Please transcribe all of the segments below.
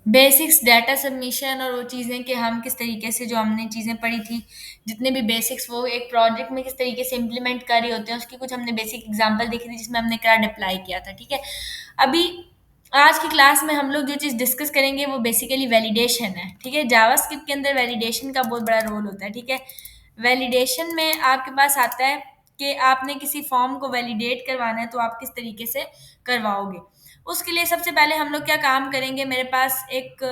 Basics data submission और वो चीज़ें कि हम किस तरीके से जो हमने चीज़ें पढ़ी थी, जितने भी बेसिक्स वो एक प्रोजेक्ट में किस तरीके से इम्प्लीमेंट कर रहे होते हैं, उसकी कुछ हमने बेसिक एग्जांपल देखी थी जिसमें हमने CRUD अप्लाई किया था, ठीक है। अभी आज की क्लास में हम लोग जो चीज़ डिस्कस करेंगे वो बेसिकली वैलिडेशन है, ठीक है। जावास्क्रिप्ट के अंदर वैलिडेशन का बहुत बड़ा रोल होता है, ठीक है। वैलिडेशन में आपके पास आता है कि आपने किसी फॉर्म को वैलिडेट करवाना है तो आप किस तरीके से करवाओगे। उसके लिए सबसे पहले हम लोग क्या काम करेंगे, मेरे पास एक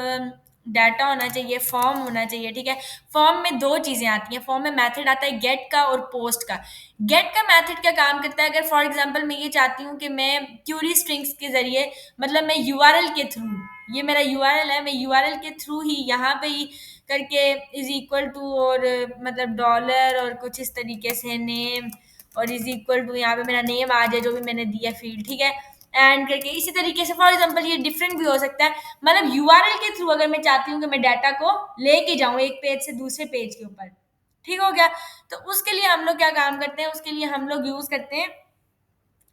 डाटा होना चाहिए, फॉर्म होना चाहिए, ठीक है। फॉर्म में दो चीज़ें आती हैं, फॉर्म में मेथड आता है गेट का और पोस्ट का। गेट का मेथड क्या काम करता है, अगर फॉर एग्जांपल मैं ये चाहती हूँ कि मैं क्यूरी स्ट्रिंग्स के ज़रिए, मतलब मैं यूआरएल के थ्रू, ये मेरा यूआरएल है, मैं यूआरएल के थ्रू ही यहाँ पे ही करके इज इक्वल टू और मतलब डॉलर और कुछ इस तरीके से नेम और इज इक्वल टू यहाँ पे मेरा नेम आ जाए जो भी मैंने दिया फील्ड, ठीक है। एंड करके इसी तरीके से फॉर एग्जांपल ये डिफरेंट भी हो सकता है, मतलब यूआरएल के थ्रू अगर मैं चाहती हूँ कि मैं डाटा को लेके जाऊँ एक पेज से दूसरे पेज के ऊपर, ठीक हो गया। तो उसके लिए हम लोग क्या काम करते हैं, उसके लिए हम लोग यूज करते हैं,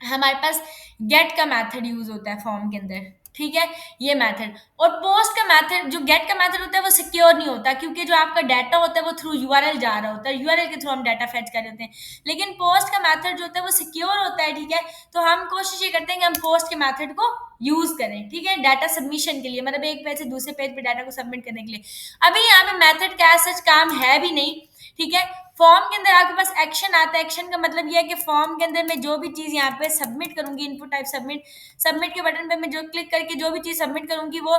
हमारे पास गेट का मेथड यूज होता है फॉर्म के अंदर, ठीक है, ये मेथड। और पोस्ट का मेथड, जो गेट का मेथड होता है वो सिक्योर नहीं होता, क्योंकि जो आपका डाटा होता है वो थ्रू यूआरएल जा रहा होता है, यूआरएल के थ्रू हम डाटा फेच कर रहे होते हैं। लेकिन पोस्ट का मेथड जो होता है वो सिक्योर होता है, ठीक है। तो हम कोशिश ये करते हैं कि हम पोस्ट के मेथड को यूज करें, ठीक है, डाटा सबमिशन के लिए, मतलब एक पेज से दूसरे पेज पे डाटा को सबमिट करने के लिए। अभी यहाँ पे मेथड का सच काम है भी नहीं, ठीक है। फॉर्म के अंदर आपके पास एक्शन आता है, एक्शन का मतलब ये है कि फॉर्म के अंदर मैं जो भी चीज़ यहाँ पे सबमिट करूंगी, इनपुट टाइप सबमिट, सबमिट के बटन पे मैं जो क्लिक करके जो भी चीज़ सबमिट करूंगी वो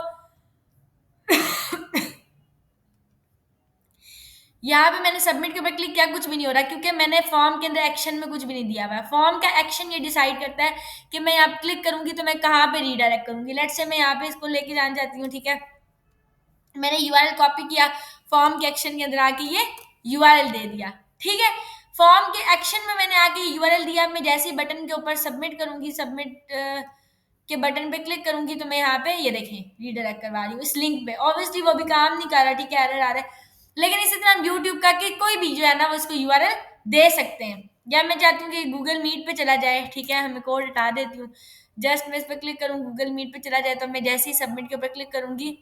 यहाँ पे मैंने सबमिट के ऊपर क्लिक किया, कुछ भी नहीं हो रहा क्योंकि मैंने फॉर्म के अंदर एक्शन में कुछ भी नहीं दिया हुआ है। फॉर्म का एक्शन ये डिसाइड करता है कि मैं यहाँ क्लिक करूंगी तो मैं कहाँ पे रीडायरेक्ट करूंगी। लेट्स से मैं यहाँ पे इसको लेके जाना चाहती हूँ, ठीक है, मैंने यूआरएल कॉपी किया, फॉर्म के एक्शन के अंदर आके ये यूआरएल दे दिया, ठीक है। फॉर्म के एक्शन में मैंने आके यूआरएल दिया, मैं जैसे ही बटन के ऊपर सबमिट करूंगी, सबमिट के बटन पे क्लिक करूंगी तो मैं यहाँ पे ये देखें रीडायरेक्ट करवा रही हूँ इस लिंक पे। ऑब्वियसली वो भी काम नहीं कर रहा, ठीक है, एरर आ रहा है। लेकिन इसी तरह हम यूट्यूब का कि कोई भी जो है ना वो इसको यूआरएल दे सकते हैं, या मैं चाहती हूँ कि गूगल मीट पे चला जाए, ठीक है, हमें कोड हटा देती हूँ, जस्ट मैं इस पर क्लिक करूँ गूगल मीट पे चला जाए तो मैं जैसे ही सबमिट के ऊपर क्लिक करूंगी,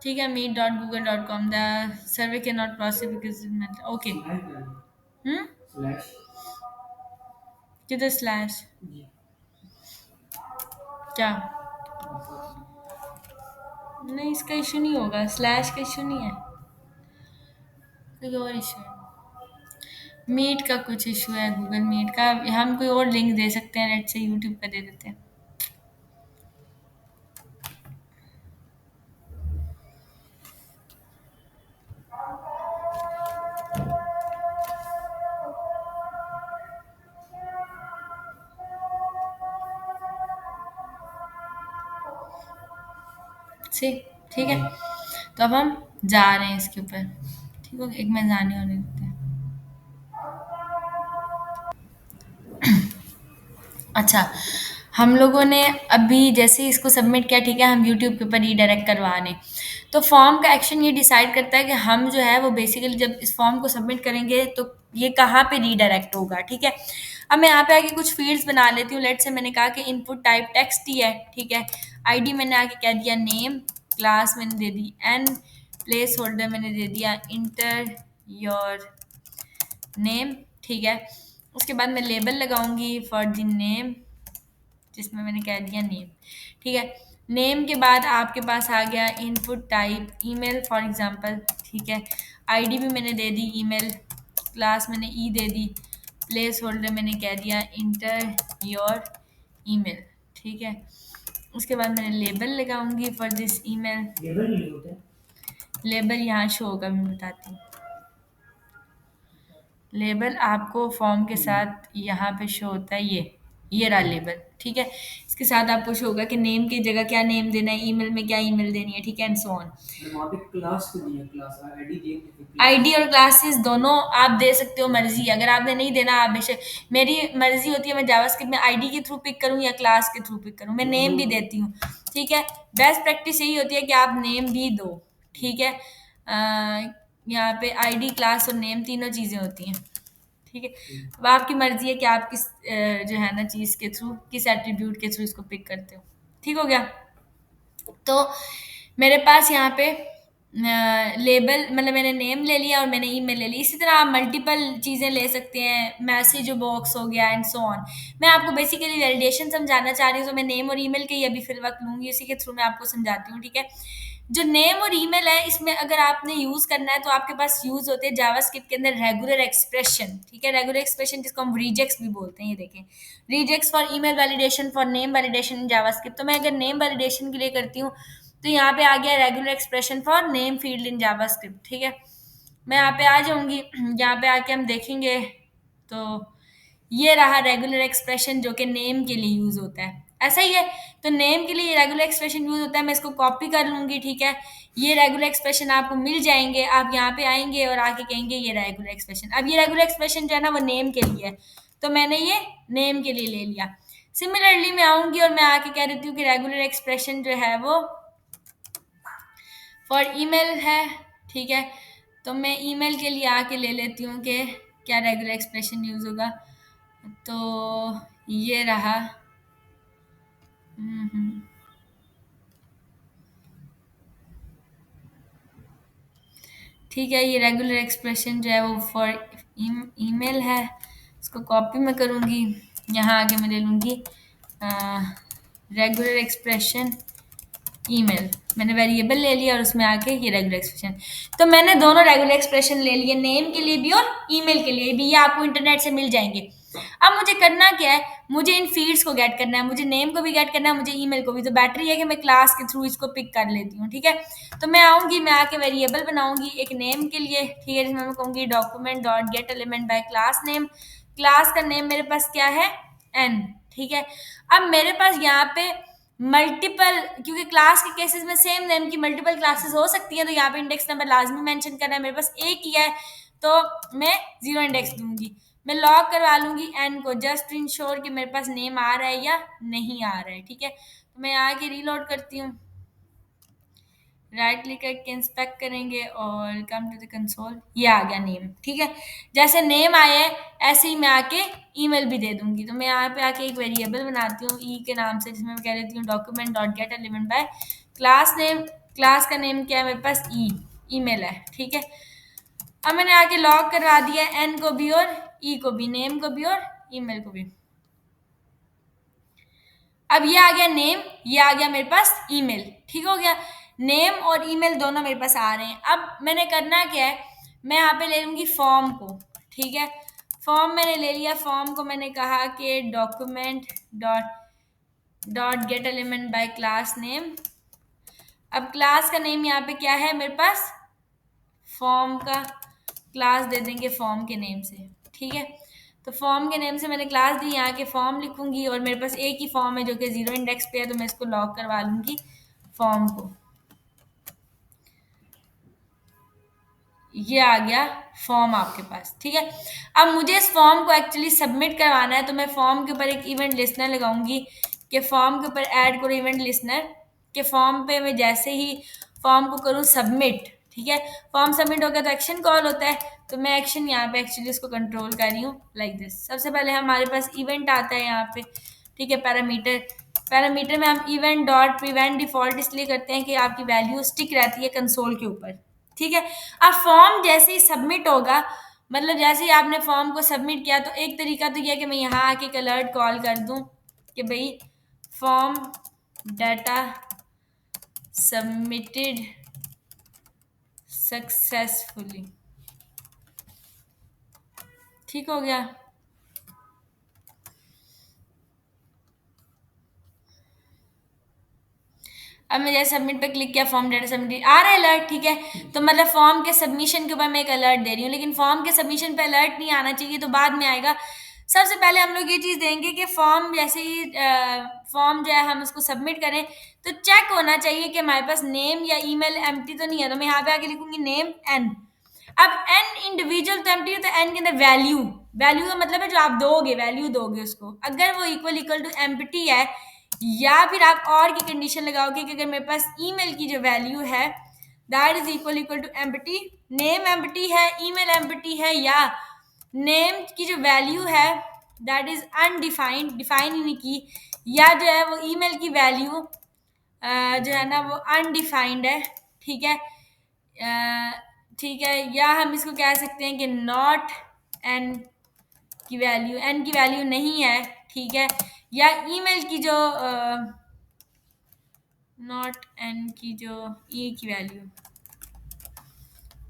ठीक है, meet.google.com, the survey can not process because okay. Hmm, किधर स्लैश, क्या, नहीं इसका इशू नहीं होगा, स्लैश का इशू नहीं है, कोई और इशू है, मीट का कुछ इशू है, गूगल मीट का। हम कोई और लिंक दे सकते हैं, नेट से यूट्यूब का दे देते हैं। से ठीक है, तो अब हम जा रहे हैं इसके ऊपर, ठीक हो, एक मैं जाने होने देते हैं। अच्छा, हम लोगों ने अभी जैसे ही इसको सबमिट किया, ठीक है, हम यूट्यूब के ऊपर रीडायरेक्ट करवा रहे हैं। तो फॉर्म का एक्शन ये डिसाइड करता है कि हम जो है वो बेसिकली जब इस फॉर्म को सबमिट करेंगे तो ये कहाँ पे रीडायरेक्ट होगा, ठीक है। अब मैं यहाँ पे आके कुछ फील्ड्स बना लेती हूँ। लेट्स से मैंने कहा कि इनपुट टाइप टेक्स्ट ही है, ठीक है। आईडी मैंने आके कह दिया नेम, क्लास मैंने दे दी एंड प्लेस होल्डर मैंने दे दिया इंटर योर नेम, ठीक है। उसके बाद मैं लेबल लगाऊंगी फॉर द नेम, जिसमें मैंने कह दिया नेम, ठीक है। नेम के बाद आपके पास आ गया input type email for example, ठीक है। आईडी भी मैंने दे दी ईमेल, क्लास मैंने ई दे दी, प्लेस होल्डर मैंने कह दिया इंटर योर ईमेल, ठीक है। उसके बाद मैंने लेबल लगाऊंगी फॉर दिस ईमेल, लेबल यहाँ शो होगा, मैं बताती हूँ। लेबल आपको फॉर्म के साथ यहाँ पे शो होता है, ये रहा लेबल, ठीक है। इसके साथ आपको शो होगा कि नेम की जगह क्या नेम देना है, ईमेल में क्या ईमेल देनी है, ठीक है, एंड सो ऑन। वहाँ पे क्लास क्यों नहीं है, क्लास आईडी दिए, आईडी और क्लासेस दोनों आप दे सकते हो, मर्जी है। अगर आपने नहीं देना आप बेशक, मेरी मर्जी होती है मैं जावास्क्रिप्ट में आईडी के थ्रू पिक करूँ या क्लास के थ्रू पिक करूँ, मैं नेम भी देती हूँ, ठीक है। बेस्ट प्रैक्टिस यही होती है कि आप नेम भी दो, ठीक है। यहाँ पे आईडी क्लास और नेम तीनों चीज़ें होती हैं, ठीक है। अब आपकी मर्जी है कि आप किस जो है ना चीज़ के थ्रू, किस एट्रीब्यूट के थ्रू इसको पिक करते हो, ठीक हो गया। तो मेरे पास यहाँ पे लेबल मतलब मैंने नेम ले लिया और मैंने ईमेल ले ली। इसी तरह आप मल्टीपल चीज़ें ले सकते हैं, मैसेज बॉक्स हो गया एंड सो ऑन। मैं आपको बेसिकली वैलिडेशन समझाना चाह रही हूँ, तो मैं नेम और ईमेल के ही अभी फिर वक्त लूँगी, उसी के थ्रू मैं आपको समझाती हूँ, ठीक है। जो नेम और ईमेल है, इसमें अगर आपने यूज़ करना है तो आपके पास यूज़ होते हैं जावास्क्रिप्ट के अंदर रेगुलर एक्सप्रेशन, ठीक है। रेगुलर एक्सप्रेशन जिसको हम रिजेक्स भी बोलते हैं, ये देखें, regex for email validation for name validation in JavaScript. तो मैं अगर नेम वैलिडेशन के लिए करती हूँ तो यहाँ पे आ गया regular expression for name field in JavaScript, ठीक है। मैं यहाँ पे आ जाऊंगी, यहाँ पे आके हम देखेंगे तो ये रहा रेगुलर एक्सप्रेशन जो कि नेम के लिए यूज होता है, ऐसा ही है। तो नेम के लिए रेगुलर एक्सप्रेशन यूज होता है, मैं इसको कॉपी कर लूंगी, ठीक है। ये रेगुलर एक्सप्रेशन आपको मिल जाएंगे, आप यहाँ पे आएंगे और आके कहेंगे ये रेगुलर एक्सप्रेशन। अब ये रेगुलर एक्सप्रेशन जो है ना वो नेम के लिए है, तो मैंने ये नेम के लिए ले लिया। सिमिलरली मैं आऊंगी और मैं आके कह देती हूँ कि रेगुलर एक्सप्रेशन जो है वो फॉर ईमेल है, ठीक है। तो मैं ईमेल के लिए आके ले लेती हूँ कि क्या रेगुलर एक्सप्रेशन यूज़ होगा। तो ये रहा। हम्म, ठीक है, ये रेगुलर एक्सप्रेशन जो है वो फॉर ईमेल है। इसको कॉपी मैं करूँगी, यहाँ आगे मैं ले लूँगी रेगुलर एक्सप्रेशन ईमेल। मैंने वेरिएबल ले लिया और उसमें आके ये रेगुलर एक्सप्रेशन। तो मैंने दोनों रेगुलर एक्सप्रेशन ले लिए, नेम के लिए भी और ईमेल के लिए भी। ये आपको इंटरनेट से मिल जाएंगे। अब मुझे करना क्या है, मुझे इन फील्ड्स को गेट करना है, मुझे नेम को भी गेट करना है, मुझे ईमेल को भी। तो बेटर है कि मैं क्लास के थ्रू इसको पिक कर लेती हूँ, ठीक है। तो मैं आऊंगी, मैं आके वेरिएबल बनाऊंगी एक नेम के लिए, ठीक है, जिसमें मैं कहूंगी document dot get element by class name. Class का नेम मेरे पास क्या है, एन, ठीक है। अब मेरे पास यहाँ पे मल्टीपल, क्योंकि क्लास के केसेस में सेम नेम की मल्टीपल क्लासेस हो सकती हैं, तो यहाँ पे इंडेक्स नंबर लाजमी मेंशन करना है। मेरे पास एक ही है तो मैं 0 इंडेक्स दूंगी। मैं लॉग करवा लूंगी एन को, जस्ट टू इंश्योर कि मेरे पास नेम आ रहा है या नहीं आ रहा है, ठीक है। तो मैं आके रीलोड करती हूँ, राइट क्लिक करके इंस्पेक्ट करेंगे और कम टू द कंसोल, ये आ गया नेम, ठीक है। जैसे नेम आया है ऐसे ही मैं आके ईमेल भी दे दूंगी। तो मैं यहाँ पे आके एक वेरिएबल बनाती हूँ ई के नाम से, जिसमें मैं कह देती हूँ document dot get element by class name. Class का नेम क्या है मेरे पास, ई, ईमेल है, ठीक है। अब मैंने आके लॉग करवा दिया एन को भी और ई को भी, नेम को भी और ईमेल को भी। अब ये आ गया नेम, ये आ गया मेरे पास ईमेल, ठीक हो गया। नेम और ईमेल दोनों मेरे पास आ रहे हैं। अब मैंने करना क्या है, मैं यहाँ पे ले लूंगी फॉर्म को, ठीक है। फॉर्म मैंने ले लिया, फॉर्म को मैंने कहा कि document dot dot get element by class name. अब क्लास का नेम यहाँ पे क्या है मेरे पास, फॉर्म का क्लास दे देंगे फॉर्म के नेम से, ठीक है। तो फॉर्म के नेम से मैंने क्लास दी, यहाँ के फॉर्म लिखूंगी और मेरे पास एक ही फॉर्म है जो कि 0 इंडेक्स पे है, तो मैं इसको लॉक करवा लूंगी फॉर्म को। ये आ गया फॉर्म आपके पास, ठीक है। अब मुझे इस फॉर्म को एक्चुअली सबमिट करवाना है, तो मैं फॉर्म के ऊपर एक इवेंट लिस्नर लगाऊंगी कि फॉर्म के ऊपर ऐड करो इवेंट लिस्नर के फॉर्म पे। मैं जैसे ही फॉर्म को करूँ सबमिट, ठीक है, फॉर्म सबमिट हो गया तो एक्शन कॉल होता है। तो मैं एक्शन यहाँ पे एक्चुअली इसको कंट्रोल कर रही हूँ लाइक दिस। सबसे पहले हमारे पास इवेंट आता है यहाँ पे, ठीक है। पैरामीटर, पैरामीटर में हम इवेंट डॉट प्रिवेंट डिफॉल्ट इसलिए करते हैं कि आपकी वैल्यू स्टिक रहती है कंसोल के ऊपर, ठीक है। अब फॉर्म जैसे ही सबमिट होगा, मतलब जैसे ही आपने फॉर्म को सबमिट किया, तो एक तरीका तो यह है कि मैं यहाँ आके एक अलर्ट कॉल कर दूं कि भाई फॉर्म डाटा सबमिटेड सक्सेसफुली, ठीक हो गया। अब मैं जैसे सबमिट पे क्लिक किया, फॉर्म डाटा सबमिट आ रहा है अलर्ट, ठीक है। तो मतलब फॉर्म के सबमिशन के ऊपर मैं एक अलर्ट दे रही हूँ, लेकिन फॉर्म के सबमिशन पे अलर्ट नहीं आना चाहिए, तो बाद में आएगा। सबसे पहले हम लोग ये चीज़ देंगे कि फॉर्म जैसे ही फॉर्म जो है हम उसको सबमिट करें तो चेक होना चाहिए कि हमारे पास नेम या ईमेल एम्प्टी तो नहीं है। तो मैं यहाँ पे आके लिखूंगी नेम एन। अब एन इंडिविजुअल तो एम्प्टी है, तो एन के अंदर वैल्यू, वैल्यू का मतलब है जो आप दोगे, वैल्यू दोगे उसको, अगर वो इक्वल इक्वल टू एम्प्टी है, या फिर आप और की कंडीशन लगाओगे कि अगर मेरे पास ईमेल की जो वैल्यू है that is equal equal to empty, name empty है, ईमेल एम्प्टी है, या नेम की जो वैल्यू है दैट इज अनडिफाइंड, डिफाइन ही नहीं की, या जो है वो ईमेल की वैल्यू जो है ना वो अनडिफाइंड है, ठीक है। ठीक है, या हम इसको कह सकते हैं कि नॉट एन की वैल्यू नहीं है, ठीक है। या ईमेल की जो नॉट एन की जो ई की वैल्यू,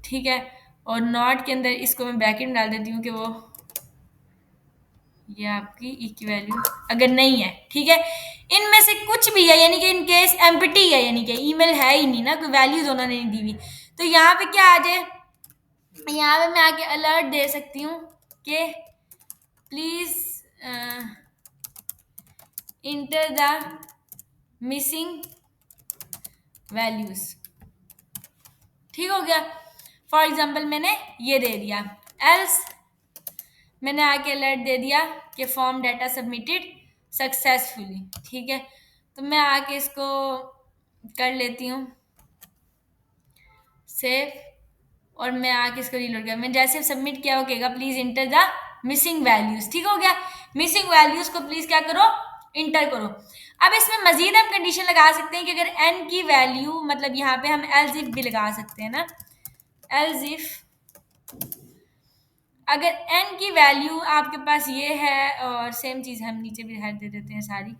ठीक है। और नॉट के अंदर इसको मैं ब्रैकेट में डाल देती हूँ कि वो ये आपकी ई की वैल्यू अगर नहीं है, ठीक है। इनमें से कुछ भी है, यानी कि इन केस एम्प्टी है, यानी कि ईमेल है ही नहीं ना, कोई वैल्यूज उन्होंने नहीं दी हुई, तो यहाँ पे क्या आ जाए, यहाँ पे मैं आके अलर्ट दे सकती हूँ कि please enter the missing values, ठीक हो गया। फॉर एग्जाम्पल मैंने ये दे दिया, एल्स मैंने आके अलर्ट दे दिया कि फॉर्म डाटा सबमिटेड सक्सेसफुली, ठीक है। तो मैं आके इसको कर लेती हूँ सेव, और मैं आके इसको रीलोड किया, मैंने जैसे सबमिट किया हो कहेगा please enter the missing values, ठीक हो गया। मिसिंग वैल्यूज को प्लीज क्या करो, इंटर करो। अब इसमें मजीद हम कंडीशन लगा सकते हैं कि अगर एन की वैल्यू, मतलब यहाँ पे हम एल्स इफ भी लगा सकते हैं ना, एल्स इफ अगर एन की वैल्यू आपके पास ये है, और सेम चीज हम नीचे भी दे देते हैं सारी।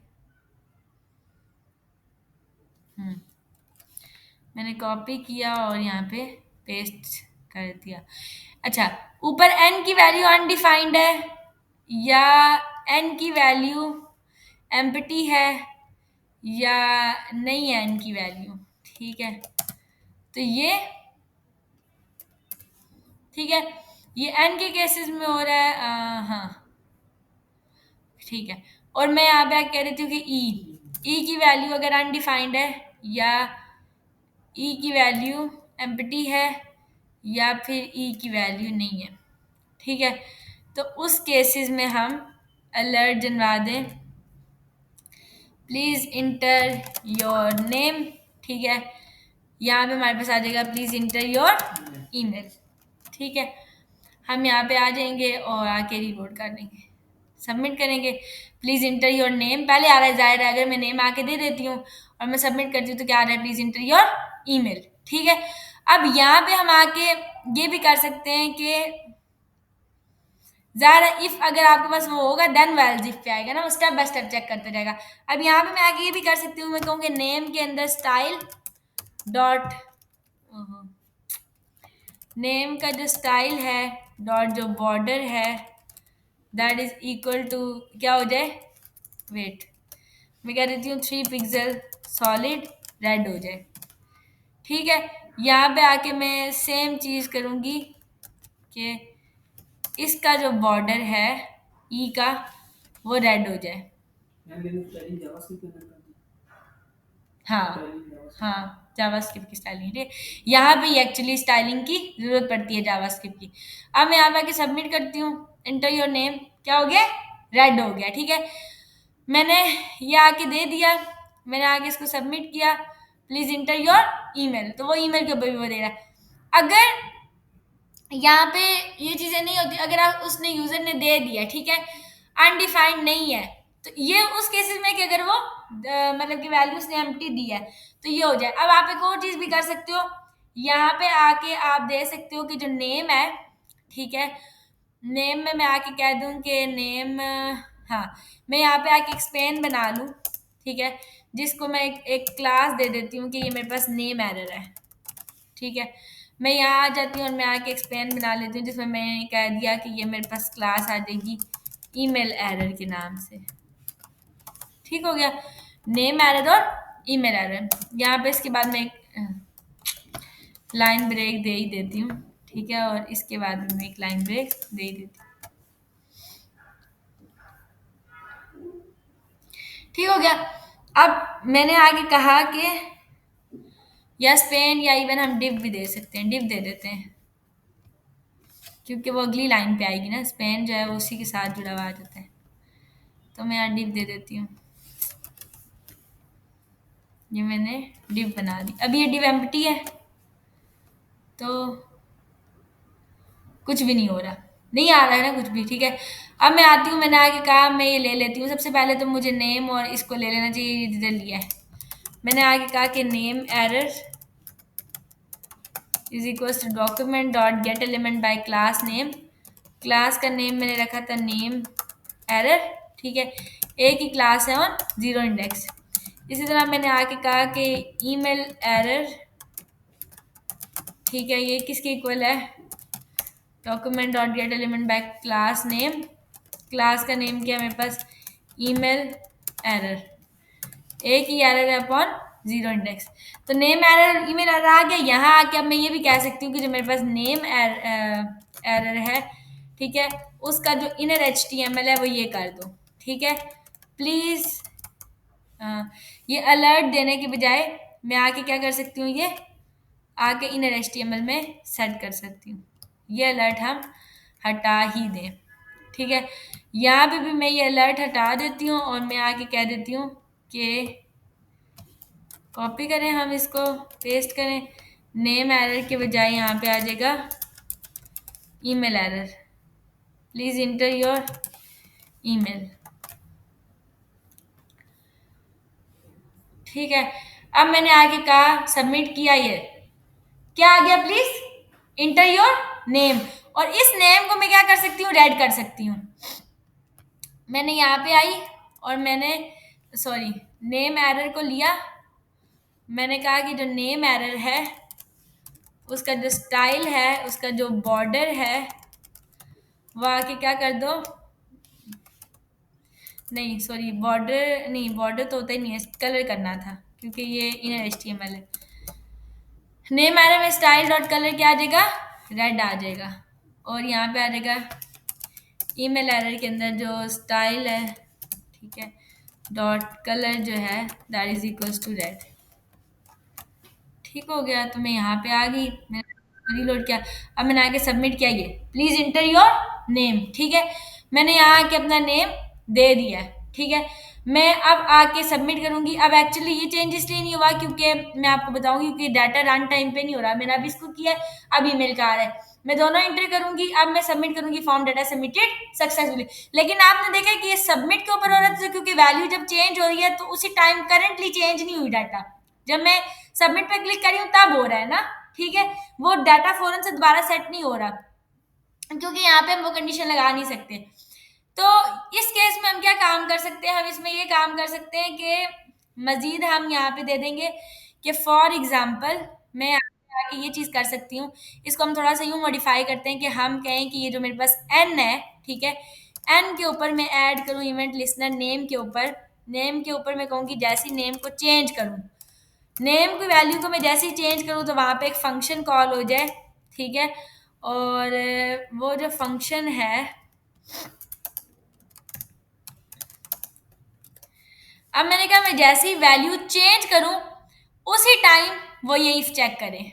मैंने कॉपी किया और यहाँ पे पेस्ट कर दिया। अच्छा, ऊपर एन की वैल्यू अनडिफाइंड है, या एन की वैल्यू एम्प्टी है, या नहीं है एन की वैल्यू, ठीक है। तो ये ठीक है, ये एन के केसेस में हो रहा है, हाँ ठीक है। और मैं यहाँ पे कह रही थी कि ई की वैल्यू अगर अनडिफाइंड है, या ई की वैल्यू एम्प्टी है, या फिर ई की वैल्यू नहीं है, ठीक है। तो उस केसेस में हम अलर्ट जनवा दें, प्लीज़ इंटर योर नेम, ठीक है। यहाँ पे हमारे पास आ जाएगा प्लीज़ इंटर योर ईमेल, ठीक है। हम यहाँ पे आ जाएंगे और आके रिलोड कर देंगे, सबमिट करेंगे। प्लीज़ इंटर योर नेम पहले आ रहा है, जाहिर है अगर मैं नेम आके दे देती हूँ और मैं सबमिट करती हूँ तो क्या आ रहा है, प्लीज़ इंटर योर ईमेल, ठीक है। अब यहाँ पे हम आके ये भी कर सकते हैं कि ज़्यादा इफ अगर आपके पास वो होगा देन वेल्स इफ पे आएगा ना, वो स्टेप बाय स्टेप चेक करते रहेगा। अब यहाँ पे मैं आगे ये भी कर सकती हूँ, मैं कहूँगी नेम के अंदर स्टाइल डॉट, नेम का जो स्टाइल है डॉट जो बॉर्डर है दैट इज इक्वल टू क्या हो जाए, वेट मैं कह देती हूँ 3 पिक्सल सॉलिड रेड हो जाए, ठीक है। यहाँ पे आके मैं सेम चीज़ करूँगी कि इसका जो बॉर्डर है ई का वो रेड हो जाए। हाँ हाँ, जावास्क्रिप्ट की स्टाइलिंग है, यहाँ पे एक्चुअली स्टाइलिंग की जरूरत पड़ती है जावास्क्रिप्ट की। अब मैं यहाँ पे आके सबमिट करती हूँ, इंटर योर नेम क्या हो गया, रेड हो गया, ठीक है। मैंने ये आके दे दिया, मैंने आगे इसको सबमिट किया, प्लीज इंटर योर ईमेल, तो वो ईमेल के ऊपर भी वो दे रहा है। अगर यहाँ पे ये चीजें नहीं होती, अगर आप उसने यूजर ने दे दिया, ठीक है, अनडिफाइंड नहीं है, तो ये उस केसेस में कि अगर वो मतलब कि वैल्यूज ने एम्प्टी दी है तो ये हो जाए। अब आप एक और चीज भी कर सकते हो, यहाँ पे आके आप दे सकते हो कि जो नेम है, ठीक है, नेम में मैं आके कह दूं कि नेम, हाँ मैं यहाँ पे आके एक्सपेन बना लूँ, ठीक है, जिसको मैं एक क्लास दे देती हूँ कि ये मेरे पास नेम एरर है, ठीक है। मैं यहाँ आ जाती हूँ और मैं आके एक्सपेन बना लेती हूँ जिसमें मैंने कह दिया कि ये मेरे पास क्लास आ जाएगी ईमेल एरर के नाम से, ठीक हो गया, नेम एरर और ईमेल एरर। यहाँ पे इसके बाद मैं एक लाइन ब्रेक दे ही देती हूँ, ठीक है, और इसके बाद मैं एक लाइन ब्रेक दे ही देती हूँ, ठीक हो गया। अब मैंने आगे कहा कि या स्पेन या इवन हम डिव भी दे सकते हैं, डिव दे देते हैं क्योंकि वो अगली लाइन पे आएगी ना, स्पेन जो है वो उसी के साथ जुड़ा हुआ आ जाता है, तो मैं यहाँ डिव दे देती हूँ। ये मैंने डिव बना दी, अब ये डिव एम्प्टी है तो कुछ भी नहीं हो रहा, नहीं आ रहा है ना कुछ भी, ठीक है। अब मैं आती हूँ, मैंने आगे कहा मैं ये ले लेती हूँ, सबसे पहले तो मुझे नेम और इसको ले लेना चाहिए, ये जिधर लिया है मैंने आगे कहा कि name error is equals to document dot get element by class name. Class का नेम मैंने रखा था नेम एरर, ठीक है, एक ही क्लास है ऑन जीरो इंडेक्स। इसी तरह मैंने आगे कहा कि ईमेल एरर, ठीक है, ये किसके इक्वल है, document dot get element by class name. Class का नेम क्या है मेरे पास, ईमेल एरर, एक ही एरर है अपॉन जीरो इंडेक्स। तो नेम एरर ईमेल एरर आ गया। यहाँ आके अब मैं ये भी कह सकती हूँ कि जो मेरे पास नेम एरर है, ठीक है, उसका जो इनर HTML है वो ये कर दो, ठीक है, प्लीज। ये अलर्ट देने के बजाय मैं आके क्या कर सकती हूँ, ये आके इनर HTML में सेट कर सकती हूँ, ये अलर्ट हम हटा ही दें, ठीक है। यहाँ पे भी मैं ये अलर्ट हटा देती हूँ और मैं आके कह देती हूँ कि कॉपी करें, हम इसको पेस्ट करें, नेम एरर के बजाय यहाँ पे आ जाएगा email error, please inter your email, ठीक है। अब मैंने आगे कहा सबमिट किया, ये क्या आ गया, प्लीज इंटर योर नेम, और इस नेम को मैं क्या कर सकती हूँ, रेड कर सकती हूँ। मैंने यहाँ पे आई और मैंने सॉरी नेम एरर को लिया, मैंने कहा कि जो नेम एरर है उसका जो स्टाइल है, उसका जो बॉर्डर है, वो आके क्या कर दो, नहीं सॉरी बॉर्डर नहीं, बॉर्डर तो होता ही नहीं है, कलर करना था क्योंकि ये इनर HTML है। नेम एरर में स्टाइल डॉट कलर क्या आ जाएगा, रेड आ जाएगा, और यहाँ पे आ जाएगा ईमेल एरर के अंदर जो स्टाइल है, ठीक है, डॉट कलर जो है that is equals to red, ठीक हो गया। तो मैं यहाँ पे आ गई, मैंने रीलोड किया, अब मैंने आके सबमिट किया, ये प्लीज इंटर योर नेम, ठीक है, मैंने यहाँ आके अपना नेम दे दिया है, ठीक है। मैं अब आके सबमिट करूंगी। अब एक्चुअली ये चेंज इसलिए नहीं हुआ क्योंकि मैं आपको बताऊंगी क्योंकि डाटा रन टाइम पे नहीं हो रहा, मैंने अब इसको किया, अब ईमेल का आ रहा है, मैं दोनों एंटर करूंगी। अब मैं सबमिट करूंगी फॉर्म डाटा सबमिटेड सक्सेसफुली, लेकिन आपने देखा कि ये सबमिट के ऊपर हो रहा था क्योंकि वैल्यू जब चेंज हो रही है तो उसी टाइम करंटली चेंज नहीं हुई डाटा, जब मैं सबमिट पे क्लिक करी हूँ तब हो रहा है ना, ठीक है, वो डाटा फौरन से दोबारा सेट नहीं हो रहा क्योंकि यहाँ पे हम वो कंडीशन लगा नहीं सकते। तो इस केस में हम क्या काम कर सकते हैं, हम इसमें ये काम कर सकते हैं कि मजीद हम यहाँ पे दे देंगे कि फॉर एग्जाम्पल मैं आके ये चीज़ कर सकती हूँ, इसको हम थोड़ा सा यूँ मॉडिफाई करते हैं कि हम कहें कि ये जो मेरे पास n है, ठीक है, n के ऊपर मैं ऐड करूँ इवेंट लिस्नर नेम के ऊपर, नेम के ऊपर मैं कहूँगी जैसी नेम को चेंज करूँ, नेम की वैल्यू को मैं जैसे ही चेंज करूँ तो वहाँ पे एक फंक्शन कॉल हो जाए, ठीक है, और वो जो फंक्शन है, अब मैंने कहा मैं जैसे ही वैल्यू चेंज करूँ उसी टाइम वो ये इफ चेक करें।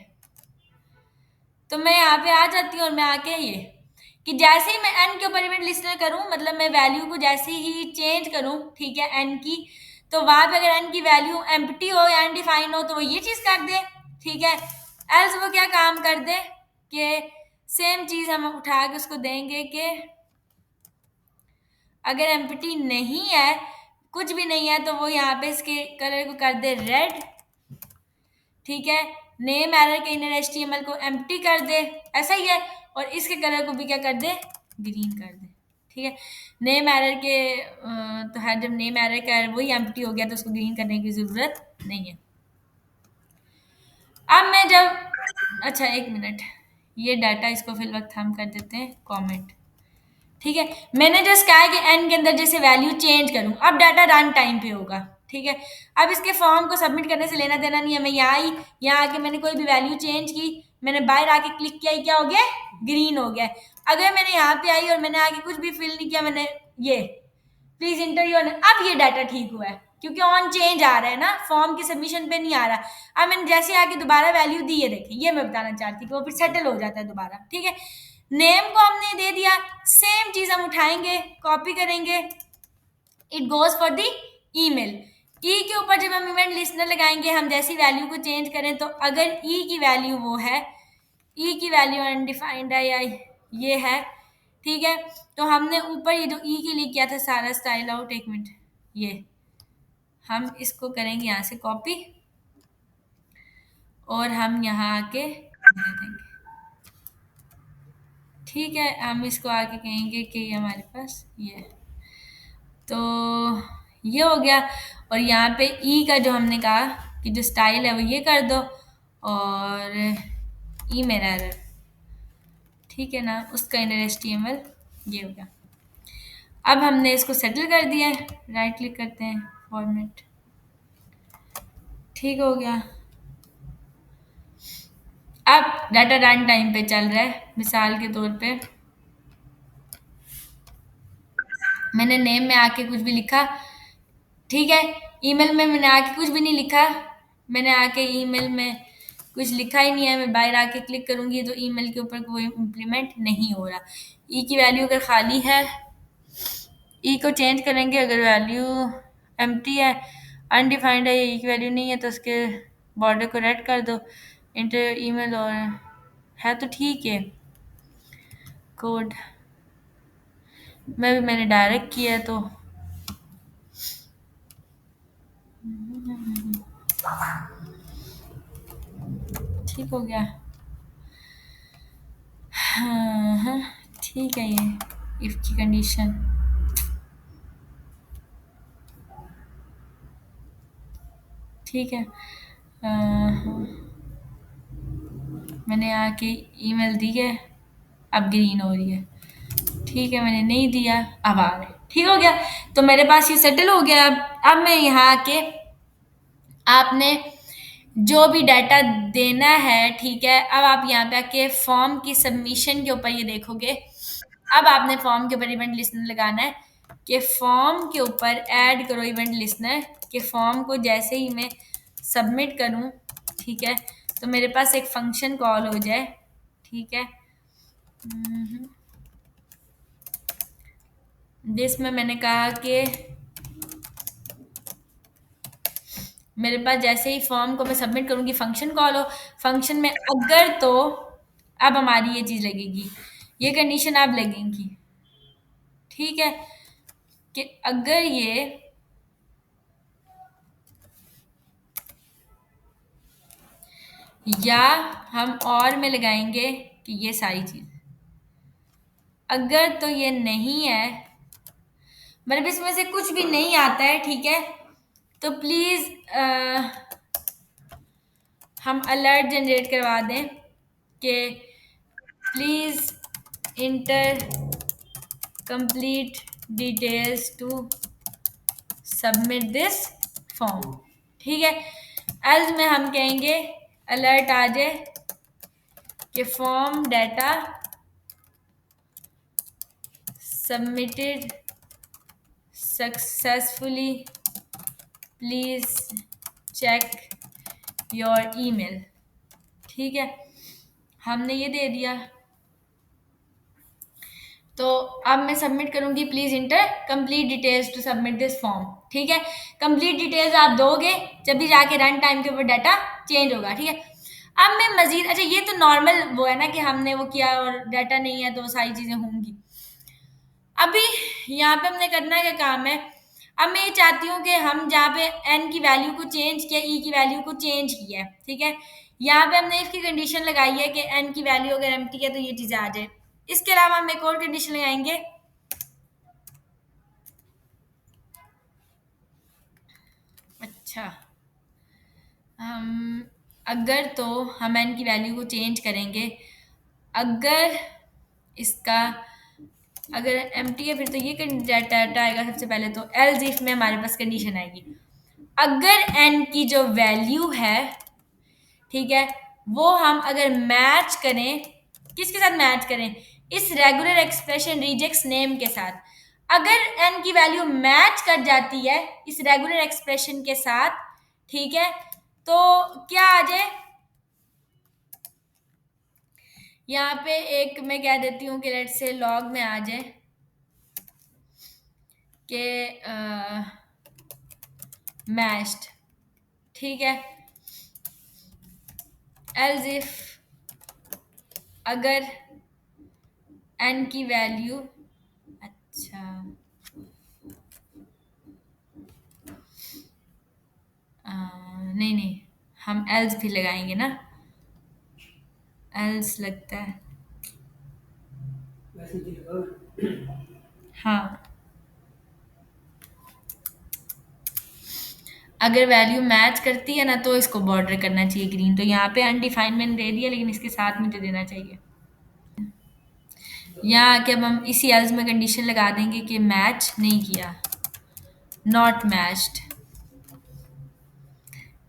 तो मैं यहाँ पे आ जाती हूँ और मैं आके ये कि जैसे ही मैं n के ऊपर इवेंट लिस्नर करूँ, मतलब मैं वैल्यू को जैसे ही चेंज करूँ, ठीक है, n की, तो वहाँ पे अगर n की वैल्यू एम्प्टी हो या अनडिफाइन हो तो वो ये चीज़ कर दे, ठीक है, एल्स वो क्या काम कर दे कि सेम चीज़ हम उठा के उसको देंगे कि अगर एम्प्टी नहीं है, कुछ भी नहीं है, तो वो यहाँ पे इसके कलर को कर दे रेड, ठीक है, नेम एरर के इनर HTML को एम्प्टी कर दे, ऐसा ही है, और इसके कलर को भी क्या कर दे, ग्रीन कर दे, ठीक है। नेम एरर के तो है, जब नेम एरर का वही एम्प्टी हो गया तो उसको ग्रीन करने की ज़रूरत नहीं है। अब मैं जब अच्छा एक मिनट, ये डाटा इसको फिल वक्त हम कर देते हैं कमेंट, ठीक है, मैंने जस्ट कहा है कि n के अंदर जैसे वैल्यू चेंज करूं, अब डाटा रन टाइम पे होगा, ठीक है। अब इसके फॉर्म को सबमिट करने से लेना देना नहीं है, मैं यहाँ आई, यहाँ आके मैंने कोई भी वैल्यू चेंज की, मैंने बाहर आके क्लिक किया, क्या हो गया, ग्रीन हो गया। अगर मैंने यहाँ पे आई और मैंने आके कुछ भी फिल नहीं किया, मैंने ये प्लीज इंटर योर, अब ये डाटा ठीक हुआ है क्योंकि ऑन चेंज आ रहा है ना, फॉर्म की सबमिशन पे नहीं आ रहा। अब मैंने जैसे आके दोबारा वैल्यू दी है, देखें, ये मैं बताना चाहती हूँ, वो फिर सेटल हो जाता है दोबारा, ठीक है। नेम को हमने दे दिया, सेम चीज हम उठाएंगे, कॉपी करेंगे, it goes for the email. E के ऊपर जब हम इवेंट लिस्नर लगाएंगे, हम जैसी वैल्यू को चेंज करें, तो अगर ई की वैल्यू वो है, ई की वैल्यू अनडिफाइंड है या ये है, ठीक है, तो हमने ऊपर ये जो ई के लिए किया था सारा स्टाइल आउट, एक मिनट, ये हम इसको करेंगे यहाँ से कॉपी, और हम यहाँ आके दे देंगे। ठीक है, हम इसको आके कहेंगे कि ये हमारे पास ये है। तो ये हो गया। और यहाँ पे ई का जो हमने कहा कि जो स्टाइल है वो ये कर दो, और ई मेरा एरर, ठीक है ना, उसका इनर HTML ये हो गया। अब हमने इसको सेटल कर दिया है, राइट क्लिक करते हैं, फॉर्मेट, ठीक हो गया। अब डाटा रन टाइम पे चल रहा है। मिसाल के तौर पे मैंने नेम में आके कुछ भी लिखा, ठीक है, ईमेल में मैंने आके कुछ भी नहीं लिखा, मैंने आके ईमेल में कुछ लिखा ही नहीं है, मैं बाहर आके क्लिक करूंगी तो ईमेल के ऊपर कोई इम्प्लीमेंट नहीं हो रहा। ई की वैल्यू अगर खाली है, ई को चेंज करेंगे, अगर वैल्यू एम्प्टी है, अनडिफाइंड है, ई की वैल्यू नहीं है, तो उसके बॉर्डर को रेड कर दो, इंटर ईमेल, और है तो ठीक है। कोड मैंने डायरेक्ट किया है तो ठीक हो गया। हाँ हाँ, ठीक है, ये इफ की कंडीशन, ठीक है। हाँ, मैंने आके ईमेल दी है, अब ग्रीन हो रही है, ठीक है, मैंने नहीं दिया, अब आ रहे, ठीक हो गया। तो मेरे पास ये सेटल हो गया। अब मैं यहाँ आके, आपने जो भी डाटा देना है, ठीक है, अब आप यहाँ पे आके फॉर्म की सबमिशन के ऊपर ये देखोगे। अब आपने फॉर्म के ऊपर इवेंट लिस्टनर लगाना है कि फॉर्म के ऊपर ऐड करो इवेंट लिस्टनर, कि फॉर्म को जैसे ही मैं सबमिट करूं, ठीक है, तो मेरे पास एक फंक्शन कॉल हो जाए, ठीक है। जिसमें मैंने कहा कि मेरे पास जैसे ही फॉर्म को मैं सबमिट करूंगी फंक्शन कॉल हो, फंक्शन में अगर तो अब हमारी ये चीज लगेगी, ये कंडीशन अब लगेगी, ठीक है, कि अगर ये या हम और में लगाएंगे कि ये सारी चीज, अगर तो ये नहीं है, मतलब इसमें से कुछ भी नहीं आता है, ठीक है, तो प्लीज हम अलर्ट जनरेट करवा दें कि please enter complete details to submit this form, ठीक है। एल्स में हम कहेंगे अलर्ट आ जाए कि form data submitted successfully, please check your email, ठीक है, हमने ये दे दिया। तो अब मैं सबमिट करूंगी, please enter complete details to submit this form, ठीक है। कंप्लीट डिटेल्स आप दोगे जब भी जाके रन टाइम के ऊपर डाटा चेंज होगा, ठीक है। अब मैं मजीद, अच्छा ये तो नॉर्मल वो है ना कि हमने वो किया और डाटा नहीं है तो सारी चीजें होंगी। अभी यहाँ पे हमने करना क्या काम है, अब मैं ये चाहती हूँ कि हम जहाँ पे एन की वैल्यू को चेंज किया, ई की वैल्यू को चेंज किया है, ठीक है, यहाँ पे हमने इसकी कंडीशन लगाई है कि एन की वैल्यू अगर एम्प्टी है तो ये चीज़ आ जाए। इसके अलावा हम एक और कंडीशन लगाएंगे, अच्छा, हम अगर तो हम एन की वैल्यू को चेंज करेंगे, अगर इसका अगर एम्प्टी है फिर तो ये डाटा आएगा सबसे पहले, तो एल्स इफ में हमारे पास कंडीशन आएगी, अगर एन की जो वैल्यू है, ठीक है, वो हम अगर मैच करें, किसके साथ मैच करें, इस रेगुलर एक्सप्रेशन रिजेक्ट्स नेम के साथ, अगर एन की वैल्यू मैच कर जाती है इस रेगुलर एक्सप्रेशन के साथ, ठीक है, तो क्या आ जाए, यहाँ पे एक मैं कह देती हूँ कि लेट से लॉग में आ जाए कि मैच्ड, ठीक है, एल्स इफ अगर एन की वैल्यू, अच्छा नहीं नहीं, हम एल्स भी लगाएंगे ना, एल्स लगता है। हाँ, अगर वैल्यू मैच करती है ना तो इसको बॉर्डर करना चाहिए ग्रीन। तो यहाँ पे अनडिफाइंड मैंने दे दिया, लेकिन इसके साथ मुझे देना चाहिए। यहाँ आके अब हम इसी एल्स में कंडीशन लगा देंगे कि मैच नहीं किया, नॉट मैच्ड।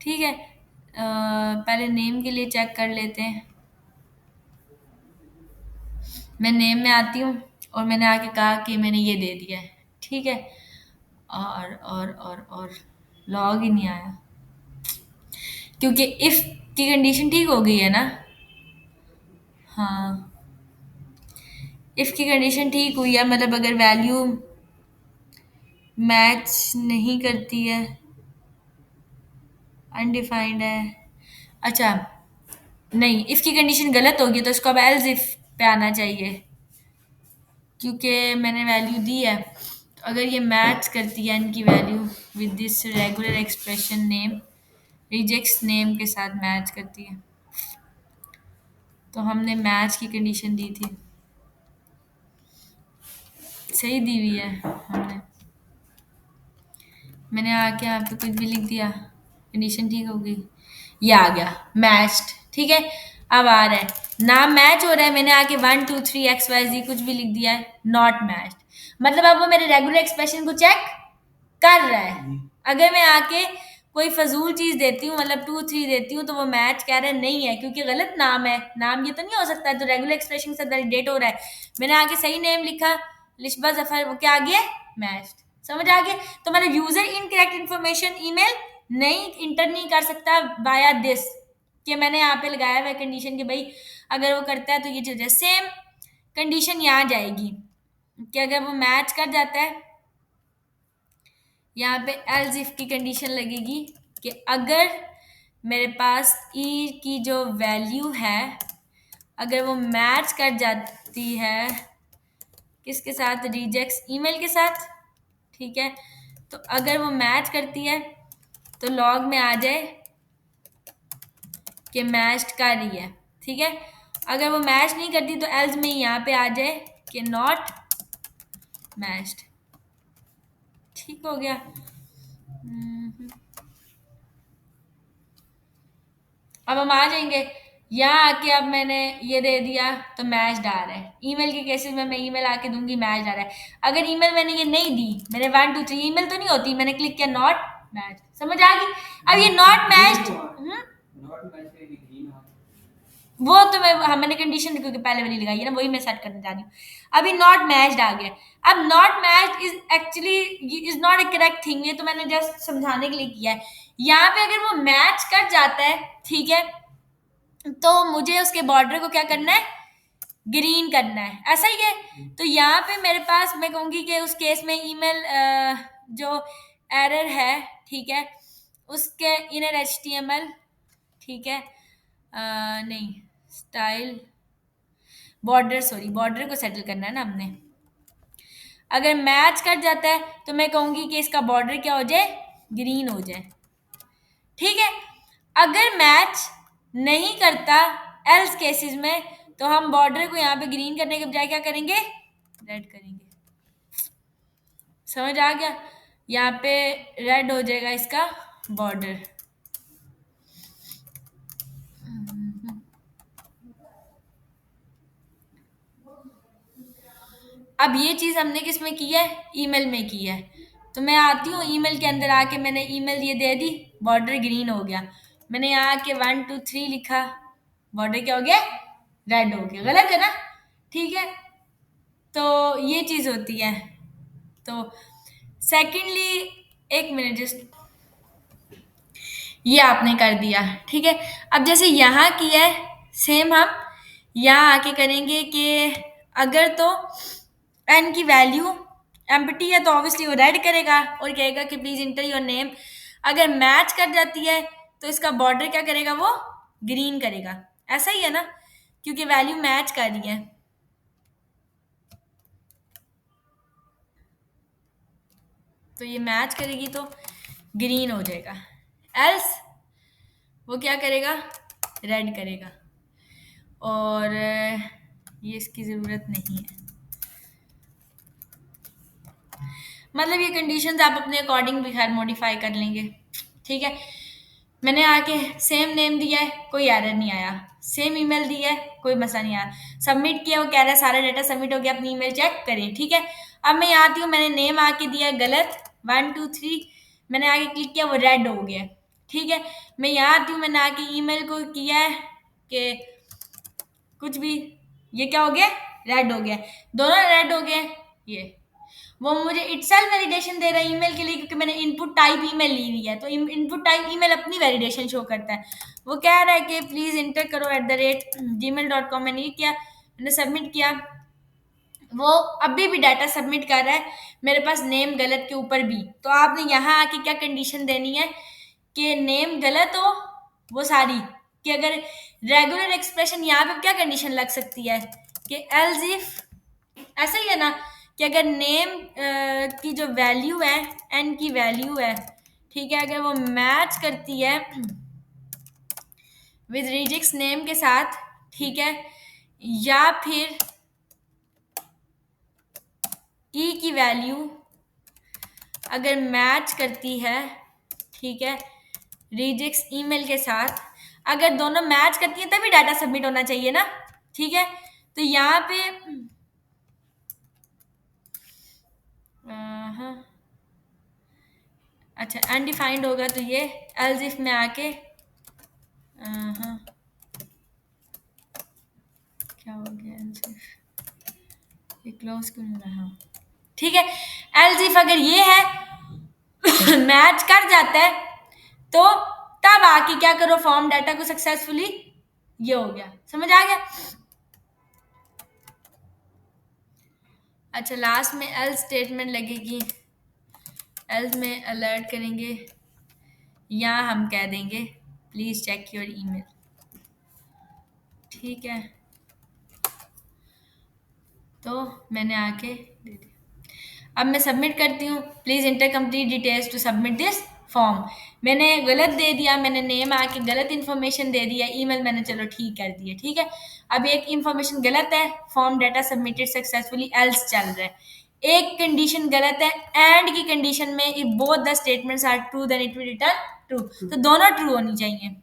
ठीक है, पहले नेम के लिए चेक कर लेते हैं। मैं नेम में आती हूँ और मैंने आके कहा कि मैंने ये दे दिया है। ठीक है, और लॉग ही नहीं आया, क्योंकि इफ की कंडीशन ठीक हो गई है ना। हाँ, इफ की कंडीशन ठीक हुई है, मतलब अगर वैल्यू मैच नहीं करती है, अनडिफाइंड है। अच्छा, नहीं, इफ की कंडीशन गलत होगी तो इसको अब एल्स इफ पे आना चाहिए, क्योंकि मैंने वैल्यू दी है। तो अगर ये मैच करती है इनकी value with this regular expression name, rejects name के साथ मैच करती है, तो हमने मैच की कंडीशन दी थी, सही दी हुई है हमने। मैंने आके यहाँ पे कुछ भी लिख दिया, कंडीशन ठीक हो गई, ये आ गया मैच्ड। ठीक है, अब आ रहा है नाम मैच हो रहा है, मैंने आके 1 2 3 XYZ कुछ भी लिख दिया है, नॉट मैच्ड। मतलब अब वो मेरे रेगुलर एक्सप्रेशन को चेक कर रहा है। अगर मैं आके कोई फजूल चीज देती हूँ, मतलब 2 3 देती हूँ, तो वो मैच कह रहा है नहीं है, क्योंकि गलत नाम है, नाम ये तो नहीं हो सकता है, तो रेगुलर एक्सप्रेशन से वैलिडेट हो रहा है। मैंने आगे सही नेम लिखा, लिशबा जफर, वो क्या आ गया, मैच। समझ आ गया। तो मतलब यूजर इनकरेक्ट इन्फॉर्मेशन ईमेल नहीं इंटर नहीं कर सकता बाया दिस, कि मैंने यहाँ पे लगाया हुआ कंडीशन कि भाई अगर वो करता है तो ये चीज है। सेम कंडीशन यहाँ जाएगी कि अगर वो मैच कर जाता है, यहाँ पे एल्स इफ की कंडीशन लगेगी कि अगर मेरे पास ई की जो वैल्यू है, अगर वो मैच कर जाती है किसके साथ, रिजेक्ट्स ईमेल के साथ। ठीक है, तो अगर वो मैच करती है तो लॉग में आ जाए कि मैच कर रही है। ठीक है, अगर वो मैच नहीं करती तो एल्स में यहाँ पे आ जाए कि नॉट मैच्ड। ठीक हो गया। अब हम आ जाएंगे यहाँ आके, अब मैंने ये दे दिया तो मैच डाल रहा है। ईमेल के केसेस में मैं ईमेल आके दूंगी मैच डाल रहा है। अगर ईमेल मैंने ये नहीं दी, मैंने 1 2 3 ईमेल तो नहीं होती, मैंने क्लिक किया नॉट मैच, समझ आ गई। अब ये नॉट मैच्ड, वो तो मैं, हाँ, मैंने कंडीशन क्योंकि पहले वाली लगाई है ना, वही मैं सेट करने जा रही हूँ। अभी नॉट मैच्ड आ गया। अब not matched is actually is not A correct thing, ये तो मैंने जस्ट समझाने के लिए किया है। यहाँ पे अगर वो मैच कर जाता है, ठीक है, तो मुझे उसके बॉर्डर को क्या करना है, ग्रीन करना है, ऐसा ही है। तो यहाँ पे मेरे पास मैं कहूँगी कि उस केस में ईमेल जो एरर है, ठीक है, उसके इनर HTML, ठीक है, नहीं, स्टाइल बॉर्डर, सॉरी, बॉर्डर को सेटल करना है ना हमने। अगर मैच कर जाता है तो मैं कहूँगी कि इसका बॉर्डर क्या हो जाए, ग्रीन हो जाए। ठीक है, अगर मैच नहीं करता एल्स केसेस में, तो हम बॉर्डर को यहाँ पे ग्रीन करने के बजाय क्या करेंगे, रेड करेंगे। समझ आ गया, यहाँ पे रेड हो जाएगा इसका बॉर्डर। अब ये चीज हमने किस में की है, ईमेल में की है। तो मैं आती हूँ ईमेल के अंदर आके, मैंने ईमेल ये दे दी, बॉर्डर ग्रीन हो गया। मैंने यहाँ आके 1 2 3 लिखा, बॉर्डर क्या हो गया, रेड हो गया। गलत है ना। ठीक है, तो ये चीज होती है। तो सेकेंडली, एक मिनट जस्ट, ये आपने कर दिया। ठीक है, अब जैसे यहाँ किया है, सेम हम यहाँ आके करेंगे कि अगर तो एन की वैल्यू एम्प्टी है तो ऑब्वियसली वो रेड करेगा और कहेगा कि प्लीज इंटर योर नेम। अगर मैच कर जाती है तो इसका बॉर्डर क्या करेगा, वो ग्रीन करेगा। ऐसा ही है ना, क्योंकि वैल्यू मैच कर रही है। तो ये मैच करेगी तो ग्रीन हो जाएगा। एल्स वो क्या करेगा, रेड करेगा। और ये इसकी ज़रूरत नहीं है। मतलब ये कंडीशंस आप अपने अकॉर्डिंग भी खैर मॉडिफाई कर लेंगे, ठीक है। मैंने आके सेम नेम दिया है, कोई एरर नहीं आया। सेम ईमेल दिया है, कोई मसला नहीं आया। सबमिट किया, वो कह रहा है सारा डाटा सबमिट हो गया, अपनी ईमेल चेक करें, ठीक है। अब मैं यहाँ आती हूँ, मैंने नेम आके दिया है गलत, 1 2 3, मैंने आगे क्लिक किया, वो रेड हो गया, ठीक है। मैं यहाँ आती हूँ, मैंने आके ईमेल को किया है कि कुछ भी, ये क्या हो गया, रेड हो गया, दोनों रेड हो गए। ये वो मुझे इटसेल्फ वैलिडेशन दे रहा है ईमेल के लिए, क्योंकि मैंने इनपुट टाइप ईमेल ली हुई है, तो इनपुट टाइप ईमेल अपनी वैलिडेशन शो करता है। वो कह रहा है कि प्लीज इंटर करो @gmail.com। मैंने ये किया, मैंने सबमिट किया, वो अभी भी डाटा सबमिट कर रहा है मेरे पास नेम गलत के ऊपर भी। तो आपने यहाँ आके क्या कंडीशन देनी है कि नेम गलत हो, वो सारी, कि अगर रेगुलर एक्सप्रेशन, यहाँ पे क्या कंडीशन लग सकती है कि एल्स इफ, ऐसा ही है ना, कि अगर नेम की जो वैल्यू है, एन की वैल्यू है, ठीक है, अगर वो मैच करती है विद रिजिक्स नेम के साथ, ठीक है, या फिर ई की वैल्यू अगर मैच करती है, ठीक है, रिजिक्स ईमेल के साथ, अगर दोनों मैच करती है तभी डाटा सबमिट होना चाहिए ना, ठीक है। तो यहाँ पे हाँ, अच्छा अनडिफाइंड होगा, तो ये एल्स इफ में आके हाँ, क्या हो गया, एल्स इफ ये क्लोज क्यों नहीं हो रहा, ठीक है। एल्स इफ अगर ये है मैच कर जाता है, तो तब आके क्या करो, फॉर्म डाटा को सक्सेसफुली, ये हो गया, समझ आ गया। अच्छा लास्ट में एल्स स्टेटमेंट लगेगी, एल्स में अलर्ट करेंगे, या हम कह देंगे प्लीज चेक योर ईमेल, ठीक है। तो मैंने आके दे दिया, अब मैं सबमिट करती हूँ, please enter complete details to submit this form. मैंने गलत दे दिया, मैंने नेम आके गलत इन्फॉर्मेशन दे दिया, ईमेल मैंने चलो ठीक कर दिया, ठीक है। अब एक इन्फॉर्मेशन गलत है, form data submitted successfully, else चल रहा है। एक कंडीशन गलत है, एंड की कंडीशन में if both the statements are true then it will return true, तो दोनों ट्रू होनी चाहिए।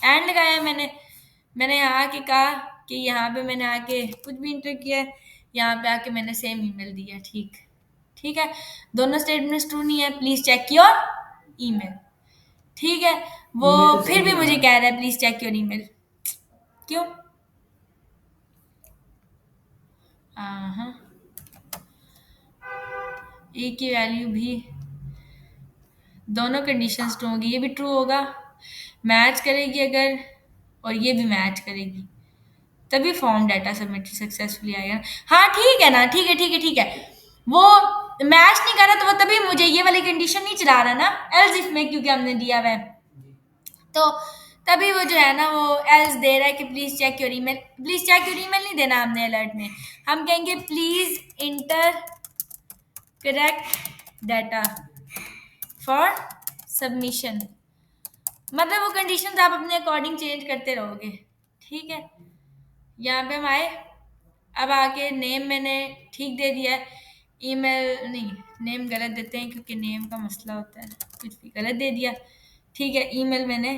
एंड लगाया मैंने यहाँ आके कहा कि यहाँ पे मैंने आके कुछ भी इंटर किया है, यहाँ पे आके मैंने सेम ईमेल दिया, ठीक, ठीक है। दोनों स्टेटमेंट्स ट्रू नहीं है, प्लीज चेक योर ईमेल, ठीक है। वो फिर भी मुझे कह रहा है प्लीज चेक योर ईमेल, क्यों, हाँ, ए की वैल्यू भी, दोनों कंडीशंस ट्रू होगी, ये भी ट्रू होगा, मैच करेगी अगर, और ये भी मैच करेगी, तभी फॉर्म डाटा सबमिट सक्सेसफुली आएगा। हाँ ठीक है ना, ठीक है, ठीक है, ठीक है। वो मैच नहीं कर रहा, तो वो तभी मुझे ये वाली कंडीशन नहीं चला रहा ना, एल्स इफ में, क्योंकि हमने दिया हुआ है, तो तभी वो जो है ना, वो एल्स दे रहा है कि please check your email. Please check your email नहीं देना हमने अलर्ट में, हम कहेंगे please enter correct data for submission. मतलब वो कंडीशंस आप अपने अकॉर्डिंग चेंज करते रहोगे, ठीक है। यहाँ पे हम आए, अब आके नेम मैंने ठीक दे दिया है, ईमेल नहीं, नेम गलत देते हैं क्योंकि नेम का मसला होता है, कुछ भी गलत दे दिया, ठीक है। ईमेल मैंने,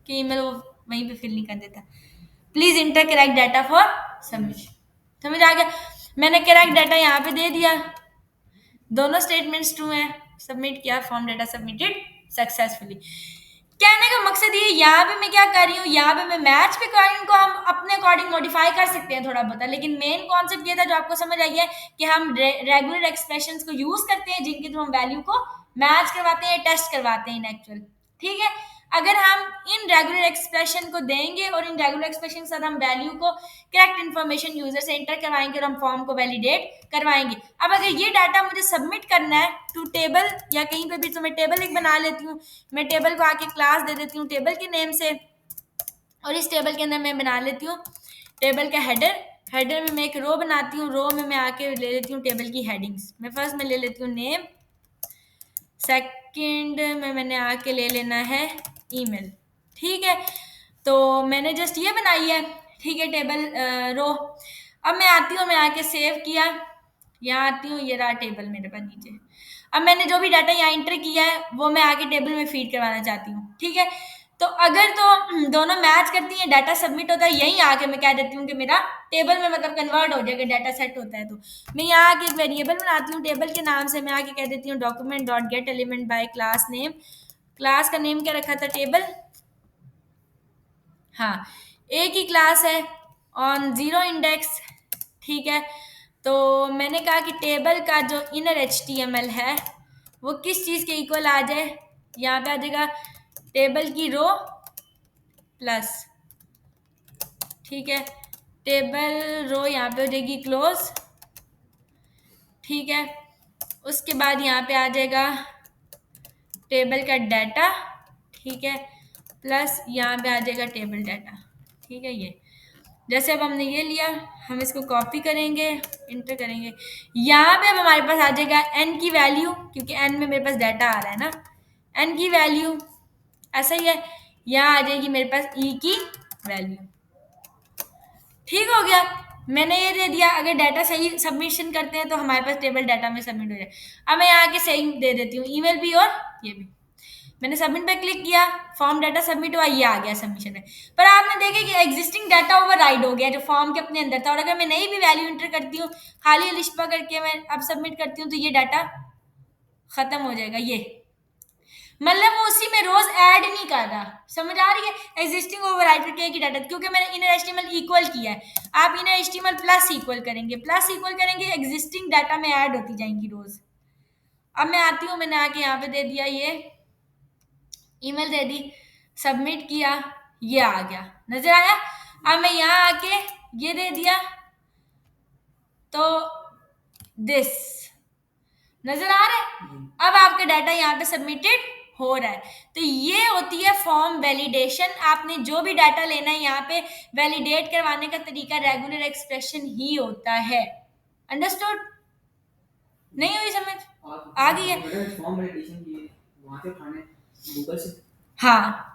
कि ईमेल वो वहीं पे फिल नहीं कर देता, please enter correct data for submission, समझ आ गया। मैंने करेक्ट डाटा यहाँ पे दे दिया, दोनों स्टेटमेंट्स ट्रू हैं, सबमिट किया, फॉर्म डाटा सबमिटेड सक्सेसफुली। कहने का मकसद ये, यहाँ पे मैं क्या कर रही हूँ, यहाँ पे मैं मैच पे कर रही हूँ, को हम अपने अकॉर्डिंग मॉडिफाई कर सकते हैं थोड़ा बहुत, लेकिन मेन कॉन्सेप्ट ये था जो आपको समझ आई है कि हम रेगुलर एक्सप्रेशंस को यूज करते हैं जिनके थ्रू हम वैल्यू को मैच करवाते हैं, टेस्ट करवाते हैं इन एक्चुअल, ठीक है। अगर हम इन रेगुलर एक्सप्रेशन को देंगे और इन रेगुलर एक्सप्रेशन के साथ हम वैल्यू को करेक्ट इन्फॉर्मेशन यूजर से एंटर करवाएंगे और हम फॉर्म को वैलिडेट करवाएंगे। अब अगर ये डाटा मुझे सबमिट करना है टू टेबल या कहीं पे भी, तो मैं टेबल एक बना लेती हूँ, मैं टेबल को आके क्लास दे देती हूँ टेबल के नेम से, और इस टेबल के अंदर मैं बना लेती हूँ टेबल का हेडर, हेडर में मैं एक रो बनाती हूँ, रो में मैं आके ले लेती हूँ टेबल की हेडिंग्स। मैं फर्स्ट में ले लेती हूँ नेम, सेकंड में मैंने आके ले लेना है ईमेल, ठीक है, तो मैंने जस्ट ये बनाई है, ठीक है, टेबल रो। अब मैं आती हूँ, मैं आके सेव किया, यहाँ आती हूँ, ये रहा टेबल मेरे पास नीचे। अब मैंने जो भी डाटा यहाँ इंटर किया है वो मैं आगे टेबल में फीड करवाना चाहती हूँ, ठीक है। तो अगर तो दोनों मैच करती हैं, डाटा सबमिट होता है, यहीं आके मैं कह देती हूँ कि मेरा टेबल में मतलब कन्वर्ट हो जाएगा, डाटा सेट होता है। तो मैं यहाँ आके एक वेरिएबल बनाती हूँ टेबल के नाम से, मैं आके कह देती हूँ document dot get element by class name. Class का नेम क्या रखा था? टेबल। हाँ, एक ही क्लास है ऑन जीरो इंडेक्स, ठीक है। तो मैंने कहा कि टेबल का जो इनर HTML है वो किस चीज़ के इक्वल आ जाए, यहाँ पे आ जाएगा टेबल की रो प्लस, ठीक है, टेबल रो यहाँ पे हो जाएगी क्लोज, ठीक है। उसके बाद यहाँ पे आ जाएगा टेबल का डाटा, ठीक है, प्लस यहाँ पे आ जाएगा टेबल डाटा, ठीक है। ये जैसे अब हमने ये लिया, हम इसको कॉपी करेंगे, इंटर करेंगे, यहाँ पे अब हमारे पास आ जाएगा n की वैल्यू, क्योंकि n में मेरे पास डाटा आ रहा है ना, n की वैल्यू ऐसा ही है, यहाँ आ जाएगी मेरे पास e की वैल्यू। ठीक हो गया, मैंने ये दे दिया। अगर डाटा सही सबमिशन करते हैं तो हमारे पास टेबल डाटा में सबमिट हो जाए। अब मैं यहाँ आके सही दे देती हूँ, ईमेल भी और ये भी। मैंने सबमिट पे क्लिक किया, फॉर्म डाटा सबमिट हुआ, ये आ गया सबमिशन में। पर आपने देखा कि एग्जिस्टिंग डाटा ओवरराइड हो गया जो फॉर्म के अपने अंदर था, और अगर मैं नई भी वैल्यू इंटर करती हूँ, खाली लिस्पा करके मैं अब सबमिट करती हूँ, तो ये डाटा खत्म हो जाएगा। ये मतलब वो उसी में रोज ऐड नहीं कर रहा, समझ आ रही है? एग्जिस्टिंग ओवरराइड करके एक ही डाटा, क्योंकि मैंने इनर एचटीएमएल इक्वल किया है। आप इनर एचटीएमएल प्लस इक्वल करेंगे, एग्जिस्टिंग डाटा में ऐड होती जाएंगी रोज। अब मैं आती हूँ, मैंने आके यहाँ पे दे दिया, ये ईमेल दे दी, सबमिट किया, ये आ गया, नजर आया। अब मैं यहाँ आके ये दे दिया, तो दिस नजर आ रहा है। अब आपका डाटा यहाँ पे सबमिटेड हो रहा है। तो ये होती है फॉर्म वैलिडेशन। आपने जो भी डाटा लेना है यहाँ पे वैलिडेट करवाने का तरीका रेगुलर एक्सप्रेशन ही होता है। अंडरस्टूड? नहीं हुई समझ? आ गई है? फॉर्म वैलिडेशन की वहां पे खाने गूगल से। हाँ।